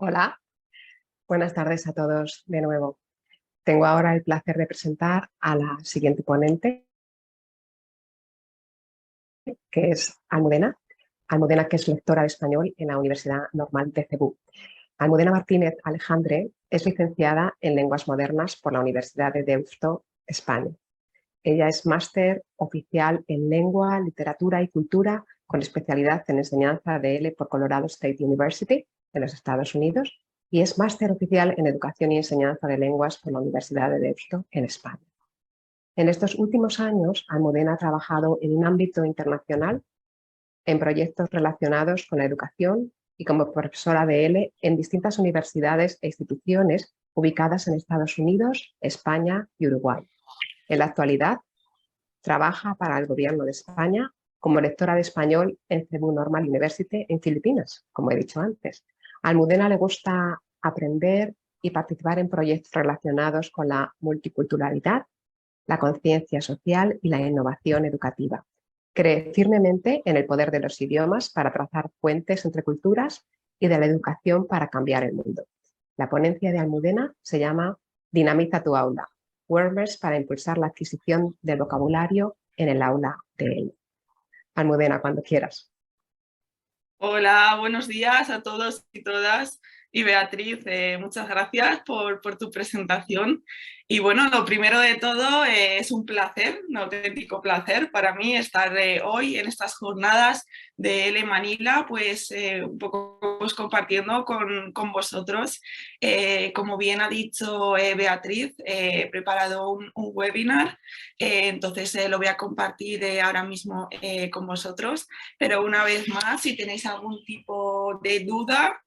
Hola, buenas tardes a todos de nuevo. Tengo ahora el placer de presentar a la siguiente ponente, que es Almudena. Almudena, que es lectora de español en la Universidad Normal de Cebú. Almudena Martínez Alejandre es licenciada en Lenguas Modernas por la Universidad de Deusto, España. Ella es máster oficial en Lengua, Literatura y Cultura con especialidad en enseñanza de L por Colorado State University en los Estados Unidos y es máster oficial en Educación y Enseñanza de Lenguas por la Universidad de Deusto en España. En estos últimos años, Almudena ha trabajado en un ámbito internacional en proyectos relacionados con la educación y como profesora de L en distintas universidades e instituciones ubicadas en Estados Unidos, España y Uruguay. En la actualidad, trabaja para el Gobierno de España como lectora de español en Cebú Normal University en Filipinas, como he dicho antes. A Almudena le gusta aprender y participar en proyectos relacionados con la multiculturalidad, la conciencia social y la innovación educativa. Cree firmemente en el poder de los idiomas para trazar puentes entre culturas y de la educación para cambiar el mundo. La ponencia de Almudena se llama Dinamiza tu aula, Words para impulsar la adquisición del vocabulario en el aula de él. Almudena, cuando quieras. Hola, buenos días a todos y todas. Y Beatriz, muchas gracias por tu presentación. Y bueno, lo primero de todo es un placer, un auténtico placer para mí estar hoy en estas jornadas de L Manila, pues un poco pues, compartiendo con vosotros. Como bien ha dicho Beatriz, he preparado un webinar, entonces lo voy a compartir ahora mismo con vosotros. Pero una vez más, si tenéis algún tipo de duda,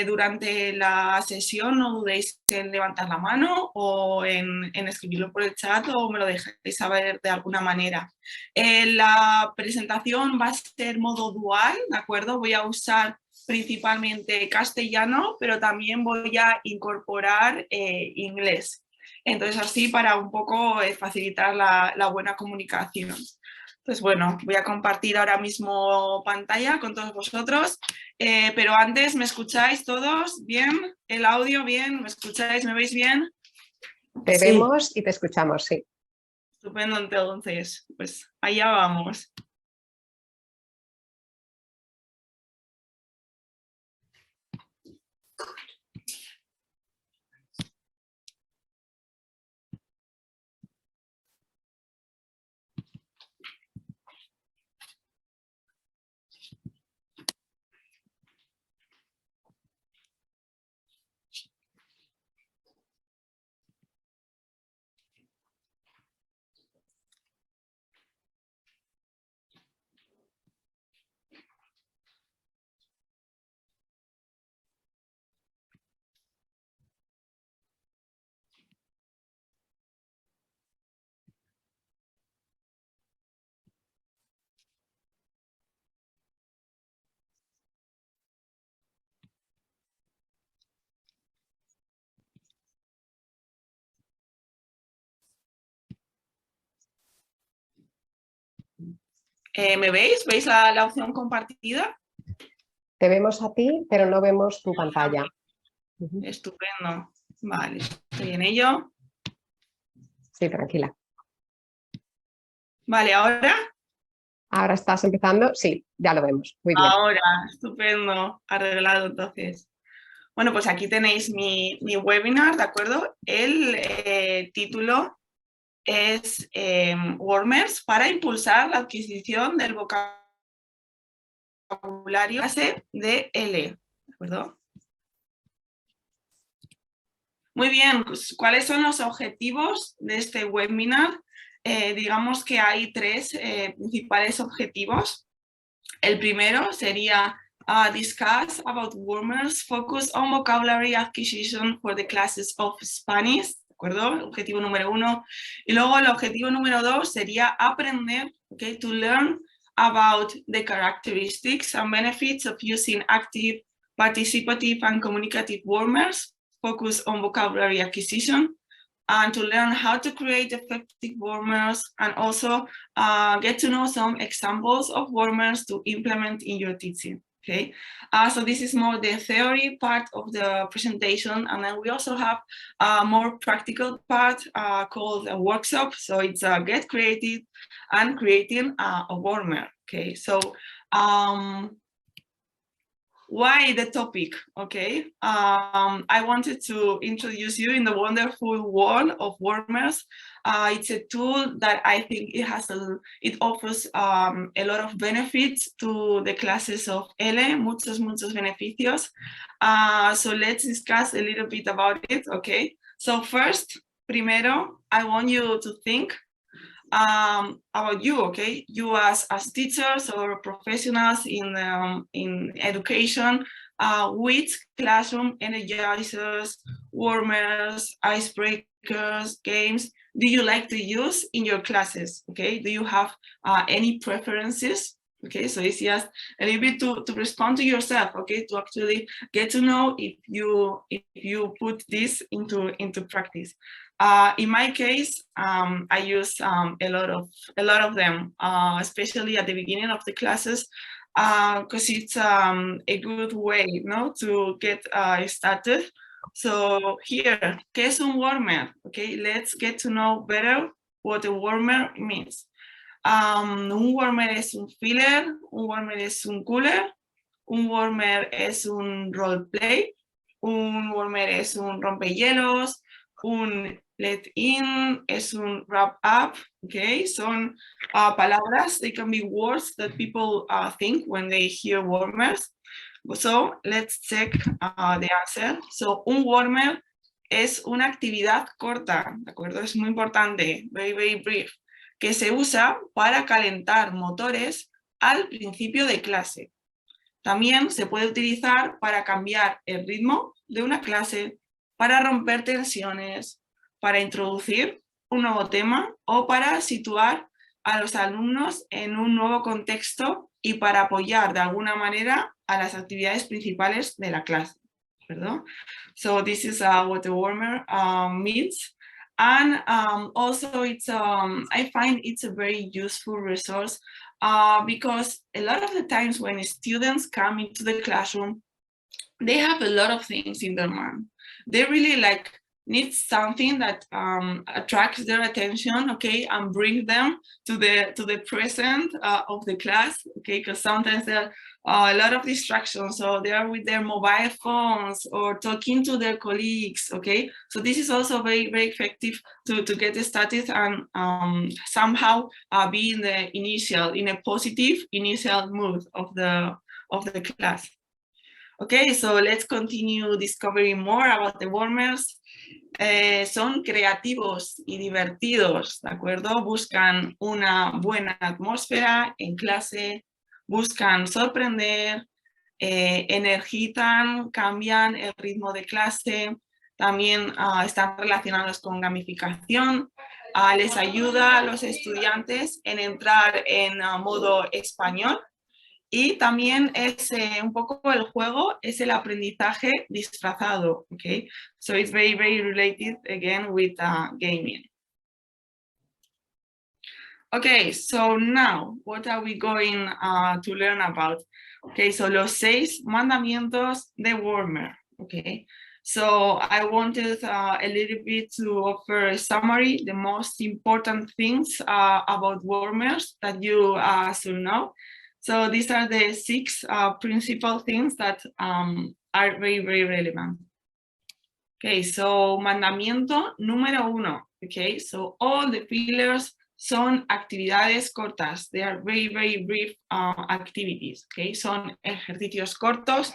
durante la sesión no dudéis en levantar la mano o en escribirlo por el chat o me lo dejéis saber de alguna manera. La presentación va a ser modo dual, ¿de acuerdo? Voy a usar principalmente castellano, pero también voy a incorporar inglés. Entonces así para un poco facilitar la buena comunicación. Pues bueno, voy a compartir ahora mismo pantalla con todos vosotros, pero antes, ¿me escucháis todos bien? ¿El audio bien? ¿Me escucháis? ¿Me veis bien? Te vemos y te escuchamos, sí. Estupendo, entonces, pues allá vamos. ¿Me veis? ¿Veis la opción compartida? Te vemos a ti, pero no vemos tu pantalla. Estupendo. Vale, estoy en ello. Sí, tranquila. Vale, ¿ahora? Ahora estás empezando. Sí, ya lo vemos. Muy bien. Ahora, estupendo. Arreglado, entonces. Bueno, pues aquí tenéis mi webinar, ¿de acuerdo? El título es Wormers para impulsar la adquisición del vocabulario clase de L, ¿de acuerdo? Muy bien, pues, ¿cuáles son los objetivos de este webinar? Digamos que hay tres principales objetivos. El primero sería discuss about Wormers, focus on vocabulary acquisition for the classes of Spanish, ¿de acuerdo? El objetivo número 1. Y luego el objetivo número 2 sería aprender, okay, to learn about the characteristics and benefits of using active, participative and communicative Wormers, focus on vocabulary acquisition, and to learn how to create effective Wormers and also get to know some examples of Wormers to implement in your teaching. Okay, so this is more the theory part of the presentation, and then we also have a more practical part called a workshop. So it's get creative and creating a warmer. Okay, so why the topic? Okay, I wanted to introduce you in the wonderful world of warmers. It's a tool that I think it offers a lot of benefits to the classes of ELE, muchos beneficios. So let's discuss a little bit about it. Okay, so first, primero, I want you to think about you, okay? You as teachers or professionals in education, which classroom energizers, warmers, icebreakers, games do you like to use in your classes, okay? Do you have any preferences? Okay, so it's just a little bit to respond to yourself, okay, to actually get to know if you put this into practice. In my case, I use a lot of them, especially at the beginning of the classes, because it's a good way, to get started. So here, ¿qué es un warmer? Okay, let's get to know better what a warmer means. Un warmer es un filler, un warmer es un cooler, un warmer es un roleplay, un warmer es un rompehielos, un let-in es un wrap-up, okay? Son palabras, they can be words that people think when they hear warmers. So let's check the answer. So un warmer es una actividad corta, ¿de acuerdo? Es muy importante, very, very brief, que se usa para calentar motores al principio de clase. También se puede utilizar para cambiar el ritmo de una clase, para romper tensiones, para introducir un nuevo tema o para situar a los alumnos en un nuevo contexto y para apoyar de alguna manera a las actividades principales de la clase. ¿Perdón? So this is what the warmer means. And also it's I find it's a very useful resource because a lot of the times when students come into the classroom, they have a lot of things in their mind. They really need something that attracts their attention, okay, and bring them to the present of the class, okay, because sometimes there are a lot of distractions, so they are with their mobile phones or talking to their colleagues, okay. So this is also very, very effective to get started and somehow be in a positive initial mood of the class. Okay, so let's continue discovering more about the warmers. Son creativos y divertidos, ¿de acuerdo? Buscan una buena atmósfera en clase, buscan sorprender, energizan, cambian el ritmo de clase, también están relacionados con gamificación, les ayuda a los estudiantes en entrar en modo español. Y también es un poco el juego, es el aprendizaje disfrazado, okay? So it's very, very related again with gaming. Okay, so now what are we going to learn about? Okay, so los 6 mandamientos de warmer, okay? So I wanted a little bit to offer a summary, the most important things about warmers that you should know. So these are the 6 principal things that are very, very relevant. Okay, so mandamiento número 1. Okay, so all the fillers son actividades cortas. They are very, very brief activities. Okay, son ejercicios cortos,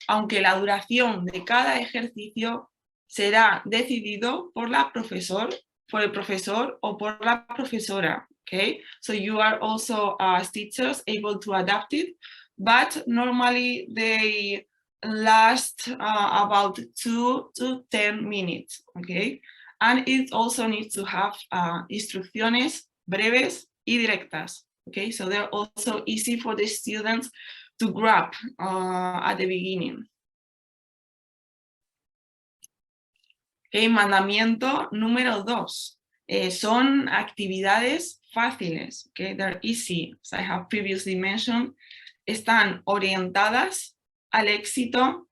aunque la duración de cada ejercicio será decidido por el profesor o por la profesora. Okay, so you are also as teachers able to adapt it, but normally they last about 2 to 10 minutes, okay? And it also needs to have instrucciones breves y directas, okay? So they're also easy for the students to grab at the beginning. Okay, mandamiento número 2. Son actividades fáciles, okay? They're easy, as I have previously mentioned. están orientadas al éxito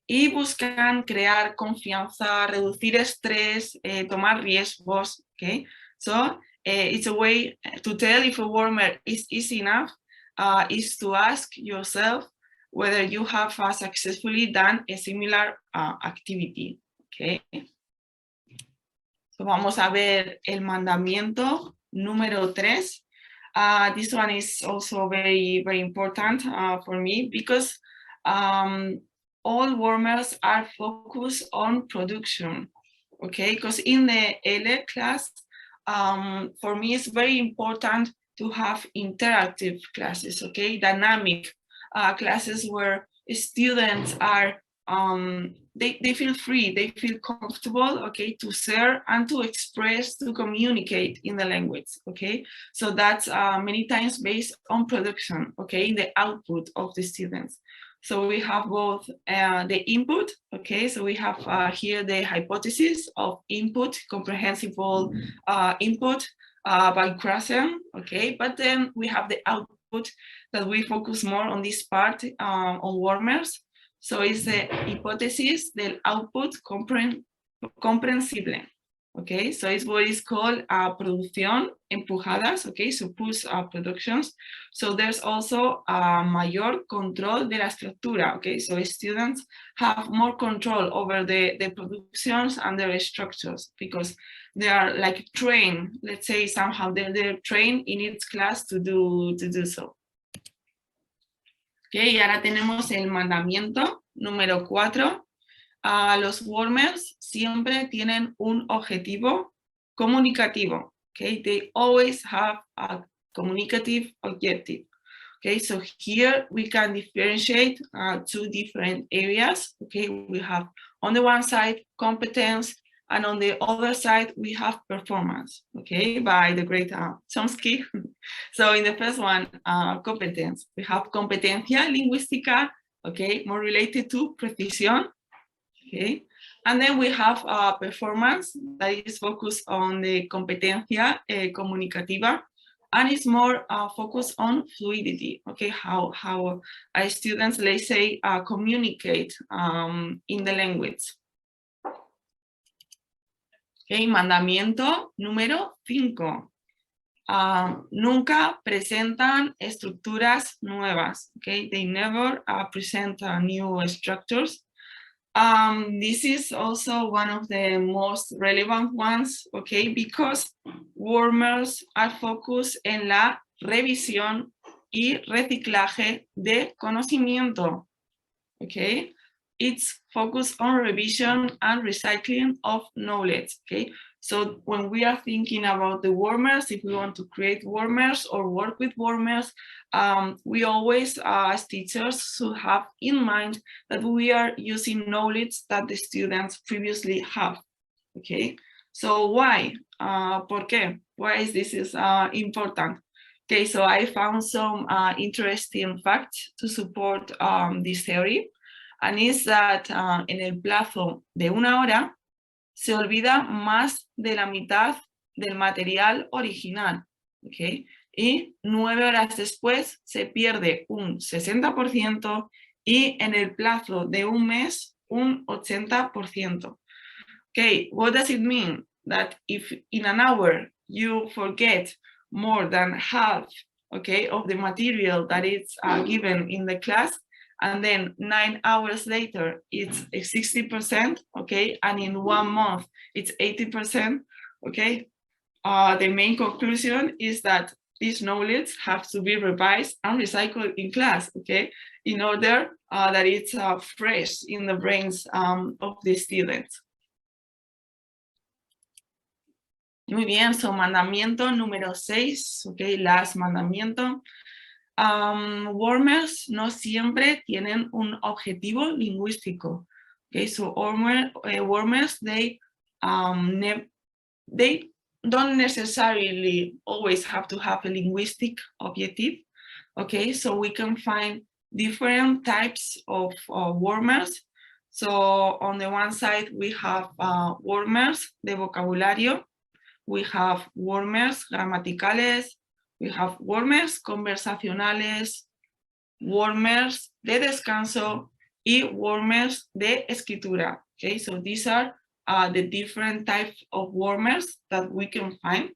y buscan crear confianza, reducir estrés, tomar riesgos. Okay? So it's a way to tell if a warmer is easy enough, is to ask yourself whether you have successfully done a similar activity. Okay? So vamos a ver el mandamiento número 3. This one is also very, very important for me because all warmers are focused on production, okay? Because in the ALE class, for me, it's very important to have interactive classes, okay? Dynamic classes where students are, they feel free, they feel comfortable, okay, to share and to express, to communicate in the language, okay? So that's many times based on production, okay, the output of the students. So we have both the input, okay, so we have here the hypothesis of input, comprehensible input by Clase, okay, but then we have the output that we focus more on this part on warmers. So it's the hypothesis del output comprensible, okay, so it's what is called producción empujadas, okay, so push productions. So there's also mayor control de la estructura, okay, so students have more control over the productions and their structures because they are like trained, let's say somehow they're trained in each class to do so. Okay, y ahora tenemos el mandamiento número 4. Los warmers siempre tienen un objetivo comunicativo. Okay, they always have a communicative objective. Okay, so here we can differentiate 2 different areas. Okay, we have on the one side competence, and on the other side we have performance. Okay, by the great Chomsky. So in the first one, competence, we have competencia lingüística. Okay, more related to precision. Okay, and then we have performance that is focused on the competencia comunicativa, and it's more focused on fluidity. Okay, how students, let's say, communicate in the language. Okay, mandamiento número 5. Nunca presentan estructuras nuevas. Okay, they never present new structures. This is also one of the most relevant ones, okay, because warmers are focused en la revisión y reciclaje de conocimiento, okay. It's focused on revision and recycling of knowledge, okay. So when we are thinking about the warmers, if we want to create warmers or work with warmers, we always, as teachers, should have in mind that we are using knowledge that the students previously have, okay. So why? ¿Por qué? Why is this important? Okay, so I found some interesting facts to support this theory. And is that en el plazo de 1 hora se olvida más de la mitad del material original, ¿okay? Y 9 horas después se pierde un 60% y en el plazo de 1 mes un 80%. Okay, what does it mean? That if in an hour you forget more than half, okay, of the material that is given in the class, and then 9 hours later, it's 60%, okay? And in 1 month, it's 80%, okay? The main conclusion is that this knowledge has to be revised and recycled in class, okay? In order that it's fresh in the brains of the students. Muy bien, so mandamiento número 6, okay, last mandamiento. Warmers no siempre tienen un objetivo lingüístico. Okay, so warmers, they don't necessarily always have to have a linguistic objective. Okay, so we can find different types of warmers. So on the one side, we have warmers de vocabulario, we have warmers gramaticales, we have warmers conversacionales, warmers de descanso, y warmers de escritura. Okay, so these are the different types of warmers that we can find.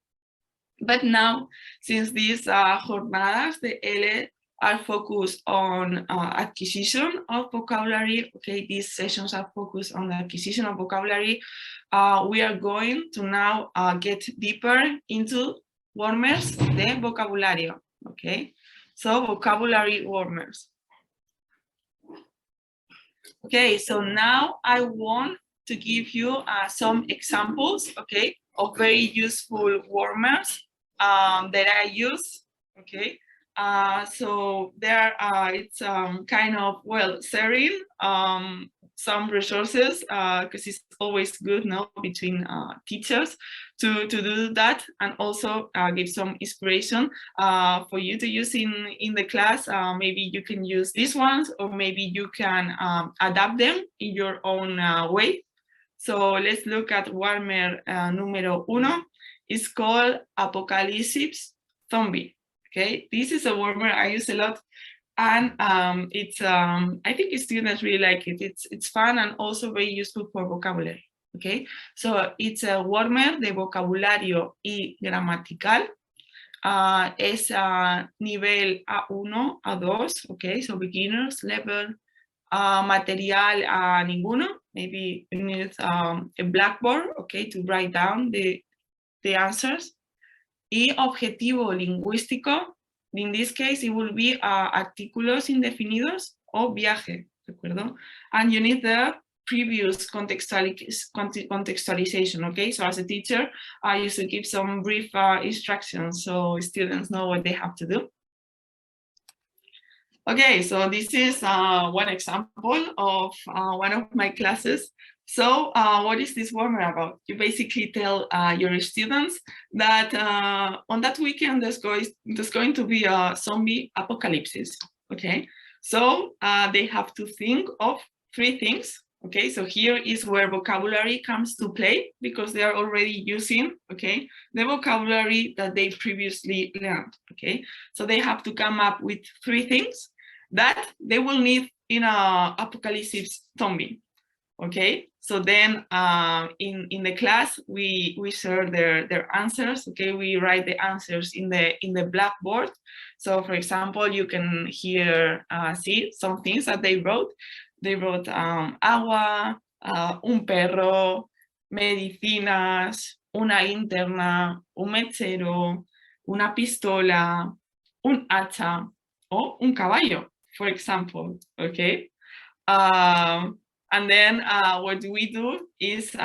But now, since these jornadas, the L are focused on acquisition of vocabulary. Okay, these sessions are focused on the acquisition of vocabulary. We are going to now get deeper into warmers de vocabulario. Okay, so vocabulary warmers. Okay, so now I want to give you some examples, okay, of very useful warmers that I use, okay. So there it's kind of, well, sharing some resources because it's always good now between teachers to do that, and also give some inspiration for you to use in the class. Maybe you can use these ones, or maybe you can adapt them in your own way. So let's look at warmer número 1. It's called Apocalypse Zombie. Okay, this is a warmer I use a lot, and it's I think students really like it. It's fun and also very useful for vocabulary. Okay, so it's a warmer de vocabulario y gramatical. Es nivel A1, A2. Okay, so beginners level. Material ninguno. Maybe you need a blackboard, okay, to write down the answers. Y objetivo lingüístico, in this case, it will be artículos indefinidos o viaje, ¿de acuerdo? And you need the previous contextualization, okay? So as a teacher, I used to give some brief instructions so students know what they have to do. Okay, so this is one example of one of my classes. So what is this warmer about? You basically tell your students that on that weekend there's going to be a zombie apocalypse, okay? So they have to think of 3 things, okay? So here is where vocabulary comes to play, because they are already using, okay, the vocabulary that they previously learned, okay? So they have to come up with 3 things that they will need in a apocalypse zombie. Okay, so then in the class we share their answers. Okay, we write the answers in the blackboard. So for example, you can here see some things that they wrote. They wrote agua, un perro, medicinas, una linterna, un mechero, una pistola, un hacha, o un caballo, for example. Okay. And then what we do is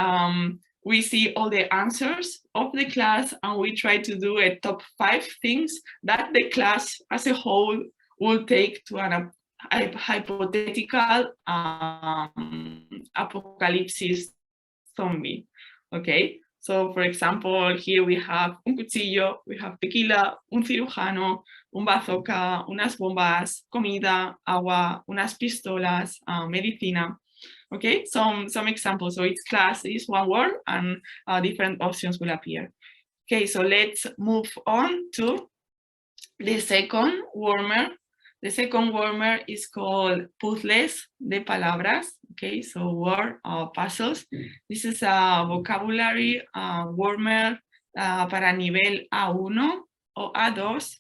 we see all the answers of the class, and we try to do a top 5 things that the class as a whole will take to an hypothetical apocalypse zombie. Okay, so for example, here we have un cuchillo, we have tequila, un cirujano, un bazooka, unas bombas, comida, agua, unas pistolas, medicina. Okay, some examples. So each class is one word, and different options will appear. Okay, so let's move on to the second warmer. The second warmer is called puzzles de palabras. Okay, so word puzzles. This is a vocabulary warmer para nivel A1 o A2.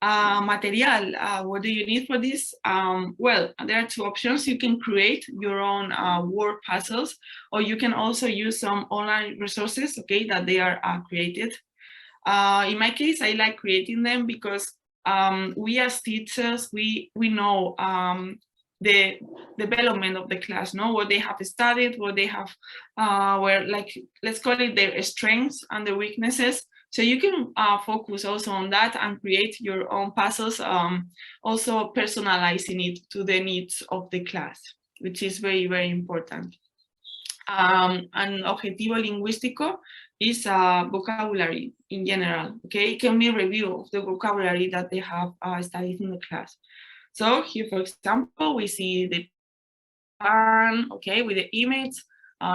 Material, what do you need for this? Well, there are 2 options. You can create your own word puzzles, or you can also use some online resources, okay, that they are created. In my case, I like creating them because we as teachers, we know the development of the class, know what they have studied, what they have, where, like, let's call it their strengths and their weaknesses. So you can focus also on that and create your own puzzles, also personalizing it to the needs of the class, which is very, very important. And objetivo lingüístico is vocabulary in general, okay? It can be a review of the vocabulary that they have studied in the class. So here, for example, we see the barn, okay, with the image,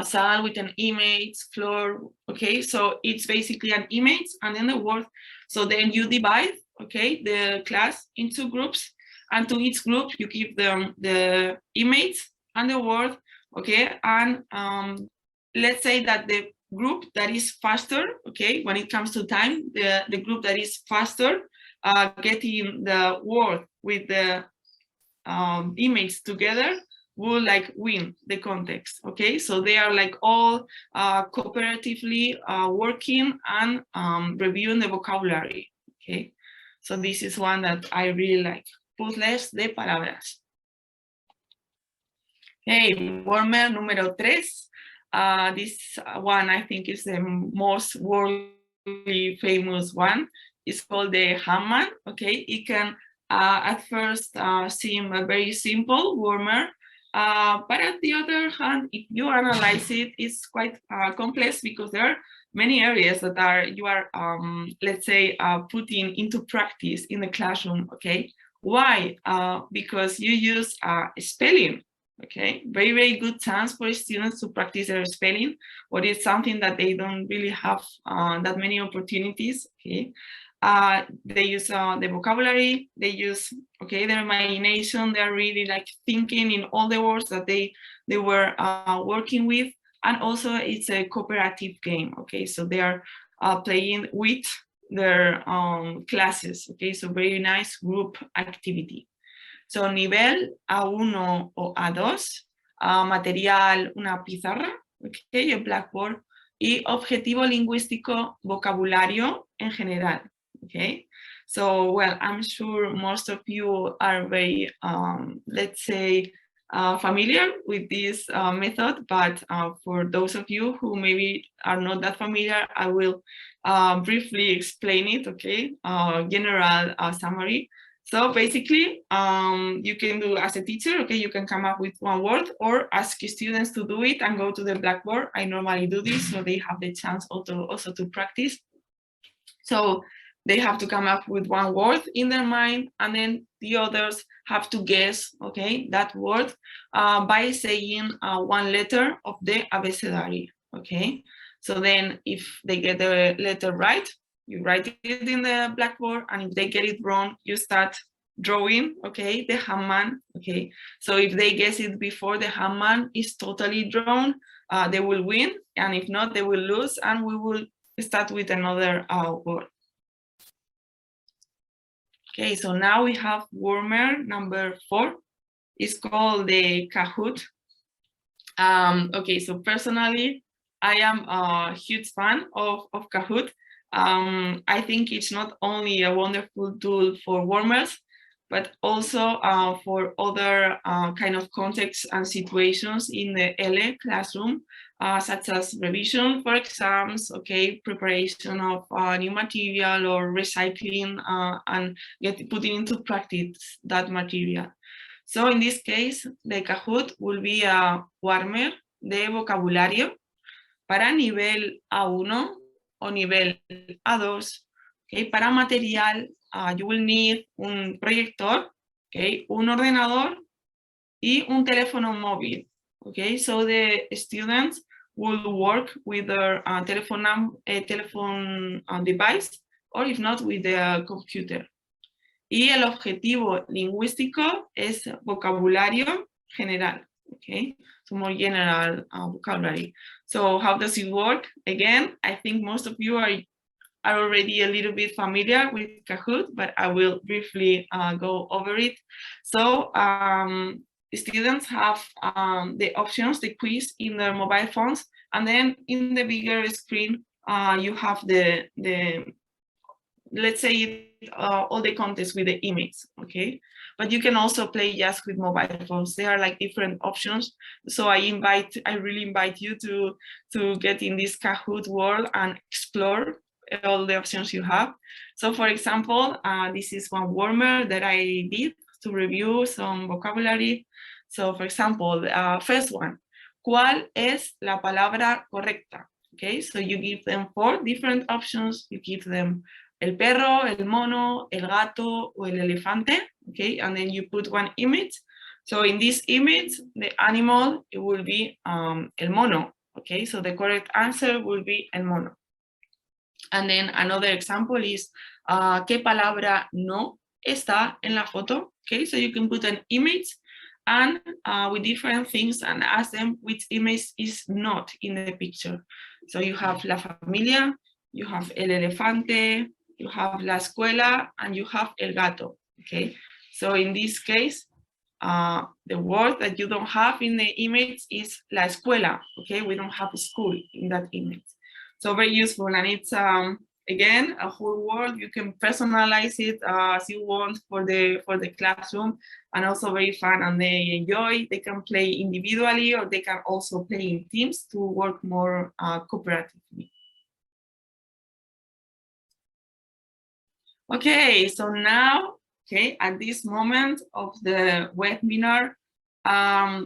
Sal with an image, floor, okay, so it's basically an image and then the word. So then you divide, okay, the class into groups, and to each group you give them the image and the word, okay, and let's say that the group that is faster, okay, when it comes to time, the group that is faster getting the word with the image together will like win the context, okay? So they are like all cooperatively working and reviewing the vocabulary, okay? So this is one that I really like, puzzles de palabras. Okay, warmer número 3. This one I think is the most worldly famous one. It's called the Hammam, okay? It can at first seem a very simple warmer, but at the other hand, if you analyze it, it's quite complex because there are many areas that you are, let's say, putting into practice in the classroom, okay? Why? Because you use spelling, okay? Very, very good chance for students to practice their spelling, but it's something that they don't really have that many opportunities, okay? They use the vocabulary, they use, okay, their imagination, they're really like thinking in all the words that they were working with, and also it's a cooperative game, okay, so they are playing with their classes, okay, so very nice group activity. So nivel A1 o A2, material, una pizarra, okay, a blackboard, y objetivo lingüístico, vocabulario en general. Okay, so well, I'm sure most of you are very, let's say, familiar with this method, but for those of you who maybe are not that familiar, I will briefly explain it, okay, general summary. So basically, you can do as a teacher, okay, you can come up with one word or ask students to do it and go to the blackboard. I normally do this, so they have the chance also to practice. So they have to come up with one word in their mind, and then the others have to guess, okay, that word by saying one letter of the abecedario, okay? So then if they get the letter right, you write it in the blackboard, and if they get it wrong, you start drawing, okay, the Hammam, okay? So if they guess it before the Hammam is totally drawn, they will win, and if not, they will lose, and we will start with another word. Okay, so now we have warmer number 4. It's called the Kahoot. Okay, so personally, I am a huge fan of Kahoot. I think it's not only a wonderful tool for warmers, but also for other kind of contexts and situations in the LA classroom, such as revision for exams, okay, preparation of new material or recycling and putting into practice that material. So in this case, the Kahoot will be a warmer de vocabulario para nivel A1 o nivel A2. Okay, para material, you will need un proyector, okay, un ordenador y un teléfono móvil. Okay, so the students will work with their telephone device, or if not, with the computer. Y el objetivo lingüístico es vocabulario general. Okay, so more general vocabulary. So how does it work? Again, I think most of you are already a little bit familiar with Kahoot, but I will briefly go over it. So students have the options, the quiz in their mobile phones, and then in the bigger screen, you have the let's say all the context with the image, okay? But you can also play just with mobile phones. There are like different options. So I really invite you to get in this Kahoot world and explore all the options you have. So for example, this is one warmer that I did to review some vocabulary. So for example, first one, ¿cuál es la palabra correcta? Okay, so you give them 4 different options. You give them el perro, el mono, el gato, o el elefante, okay, and then you put one image. So in this image, the animal, it will be el mono, okay, so the correct answer will be el mono. And then another example is, ¿qué palabra no está en la foto. Okay, so you can put an image and with different things and ask them which image is not in the picture. So you have la familia, you have el elefante, you have la escuela, and you have el gato. Okay, so in this case, the word that you don't have in the image is la escuela. Okay, we don't have a school in that image. So very useful, and it's again a whole word. You can personalize it as you want for the classroom, and also very fun, and they enjoy. They can play individually, or they can also play in teams to work more cooperatively. Okay, so now, okay, at this moment of the webinar,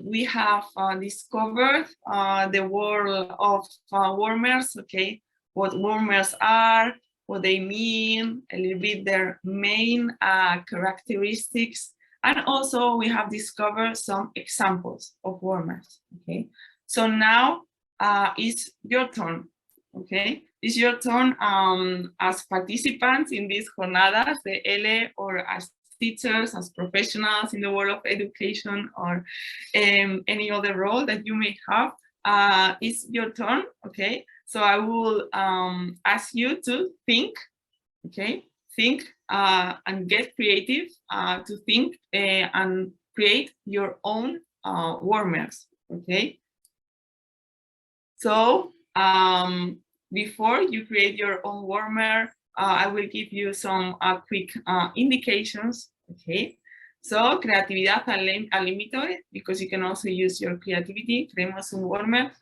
we have discovered the world of warmers, okay, what warmers are, what they mean, a little bit their main characteristics, and also we have discovered some examples of warmers, okay. So now it's your turn, okay. It's your turn as participants in these jornadas, the L, or as teachers, as professionals in the world of education, or any other role that you may have. It's your turn, okay? So I will ask you to think, okay? Think and get creative to think and create your own warmers, okay? So before you create your own warmer, I will give you some quick indications, okay? So, creatividad al límite, because you can also use your creativity. Creemos un warmer.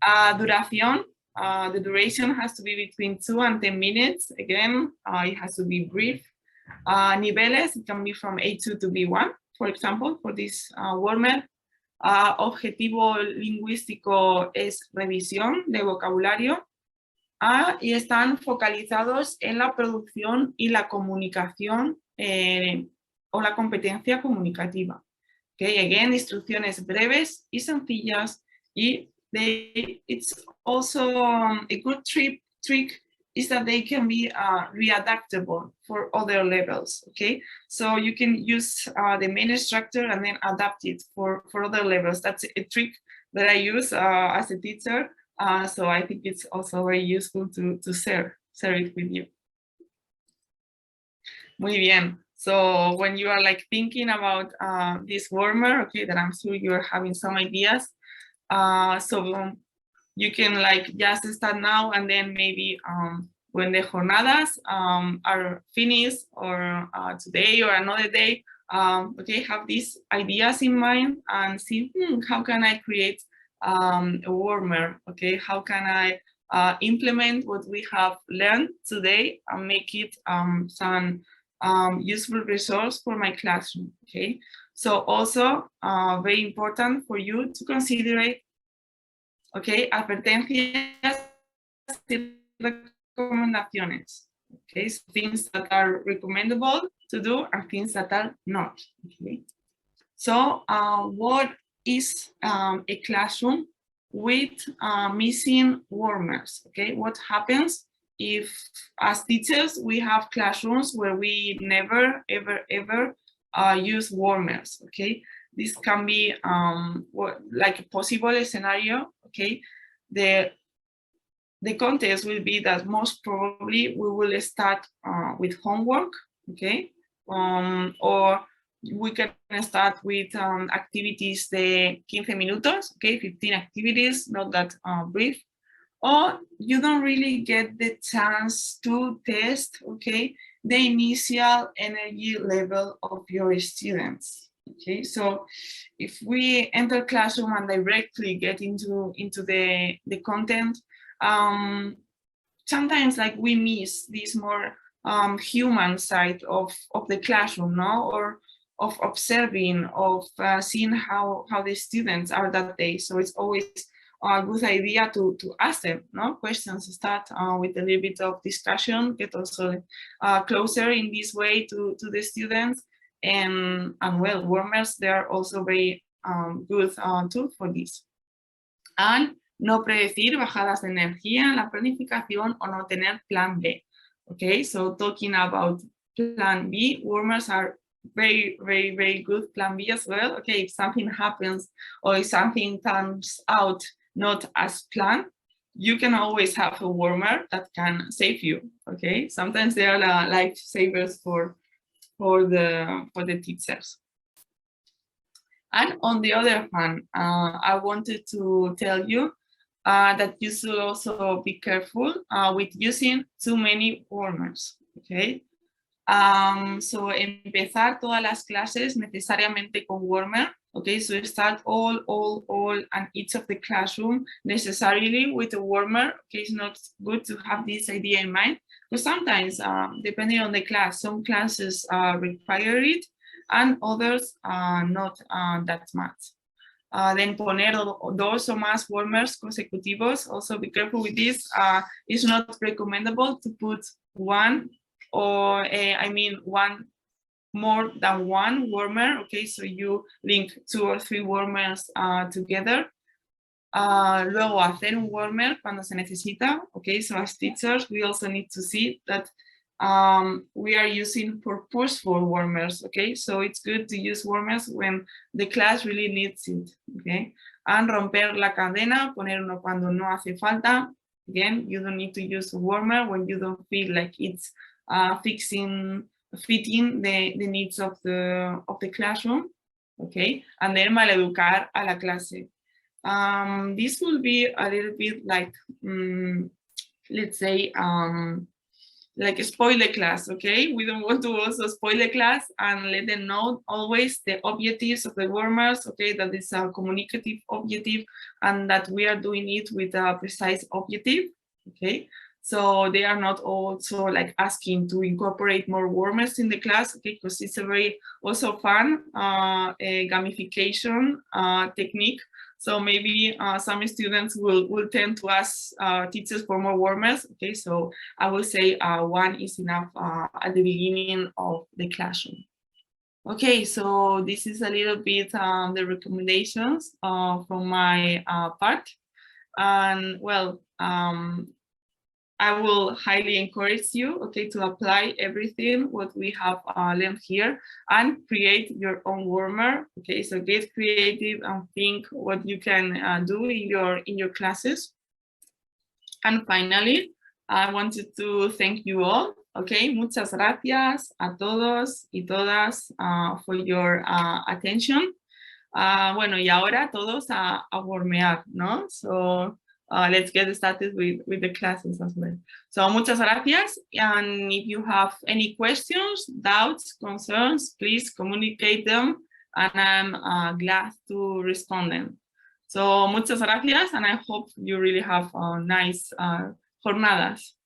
Duración, the duration has to be between 2 and 10 minutes. Again, it has to be brief. Niveles, it can be from A2 to B1, for example, for this warmer. Objetivo lingüístico es revisión de vocabulario. Y están focalizados en la producción y la comunicación o la competencia comunicativa. Okay, again, instrucciones breves y sencillas, y it's also a good trick is that they can be readaptable for other levels, okay? So you can use the main structure and then adapt it for other levels. That's a trick that I use as a teacher. So I think it's also very useful to share it with you. Muy bien. So when you are like thinking about this warmer, okay, that I'm sure you're having some ideas. So you can like just start now, and then maybe when the jornadas are finished, or today or another day, okay, have these ideas in mind and see, how can I create a warmer, okay? How can I implement what we have learned today and make it some useful resource for my classroom, okay? So also very important for you to consider, okay, advertencias y recomendaciones, okay? So things that are recommendable to do and things that are not, okay? So what is a classroom with missing warmers, okay? What happens if, as teachers, we have classrooms where we never, ever use warmers, okay? This can be like a possible scenario, okay? The context will be that most probably we will start with homework, okay? Or we can start with activities de 15 minutos, okay, 15 activities, not that brief. Or you don't really get the chance to test, okay, the initial energy level of your students, okay? So if we enter classroom and directly get into the content, sometimes like we miss this more human side of the classroom, no? Or of observing, of seeing how the students are that day. So it's always a good idea to ask them, no, questions, start with a little bit of discussion, get also closer in this way to the students, and well, warmers, they are also very good tool for this. And no predecir bajadas de energía en la planificación o no tener plan B. Okay, so talking about plan B. Warmers are very, very, very good. Plan B as well. Okay, if something happens or if something turns out not as planned, you can always have a warmer that can save you. Okay, sometimes they are lifesavers for the teachers. And on the other hand, I wanted to tell you that you should also be careful with using too many warmers. Okay. So empezar todas las clases necesariamente con warmer. Okay, so start all and each of the classroom necessarily with a warmer. Okay, it's not good to have this idea in mind, because sometimes, depending on the class, some classes require it and others not that much. Then poner dos o más warmers consecutivos. Also be careful with this. It's not recommendable to put one or one more than one warmer. Okay, so you link 2 or 3 warmers together. Luego hacer un warmer cuando se necesita. Okay, so as teachers we also need to see that we are using purposeful warmers. Okay, so it's good to use warmers when the class really needs it. Okay, and romper la cadena, poner uno cuando no hace falta. Again, you don't need to use a warmer when you don't feel like it's fitting the needs of the classroom. Okay, and then maleducar a la clase. This will be a little bit like, let's say, like spoil the class. Okay, we don't want to also spoil the class and let them know always the objectives of the warmers. Okay, that is a communicative objective and that we are doing it with a precise objective. Okay, so they are not also like asking to incorporate more warmers in the class. Okay, because it's a very also fun gamification technique. So maybe some students will tend to ask teachers for more warmers. Okay, so I will say 1 is enough at the beginning of the classroom. Okay, so this is a little bit the recommendations from my part. And well, I will highly encourage you, okay, to apply everything what we have learned here and create your own warmer. Okay, so get creative and think what you can do in your classes. And finally, I wanted to thank you all. Okay, muchas gracias a todos y todas for your attention. Bueno, y ahora todos a warmear, ¿no? So let's get started with the classes as well. So muchas gracias, and if you have any questions, doubts, concerns, please communicate them, and I'm glad to respond them. So muchas gracias, and I hope you really have nice jornadas.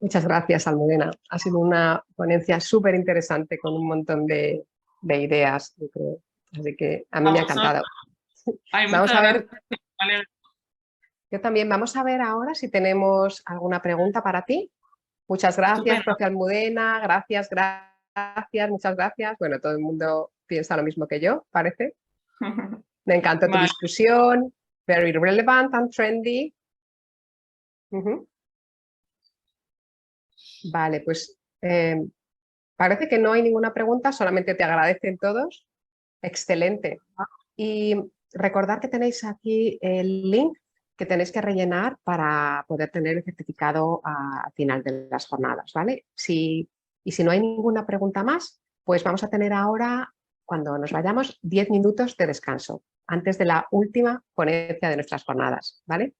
Muchas gracias, Almudena. Ha sido una ponencia súper interesante con un montón de ideas, yo creo. Así que a mí me ha encantado. Vamos a ver. Yo también. Vamos a ver ahora si tenemos alguna pregunta para ti. Muchas gracias, profe Almudena. Gracias, muchas gracias. Bueno, todo el mundo piensa lo mismo que yo, parece. Me encantó tu discusión. Very relevant and trendy. Vale, pues parece que no hay ninguna pregunta, solamente te agradecen todos. Excelente. Y recordad que tenéis aquí el link que tenéis que rellenar para poder tener el certificado al final de las jornadas, ¿vale? Y si no hay ninguna pregunta más, pues vamos a tener ahora, cuando nos vayamos, 10 minutos de descanso, antes de la última ponencia de nuestras jornadas, ¿vale?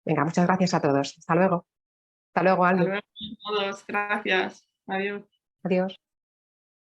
Venga, muchas gracias a todos. Hasta luego. Hasta luego, Almu. Hasta luego a todos. Gracias. Adiós. Adiós.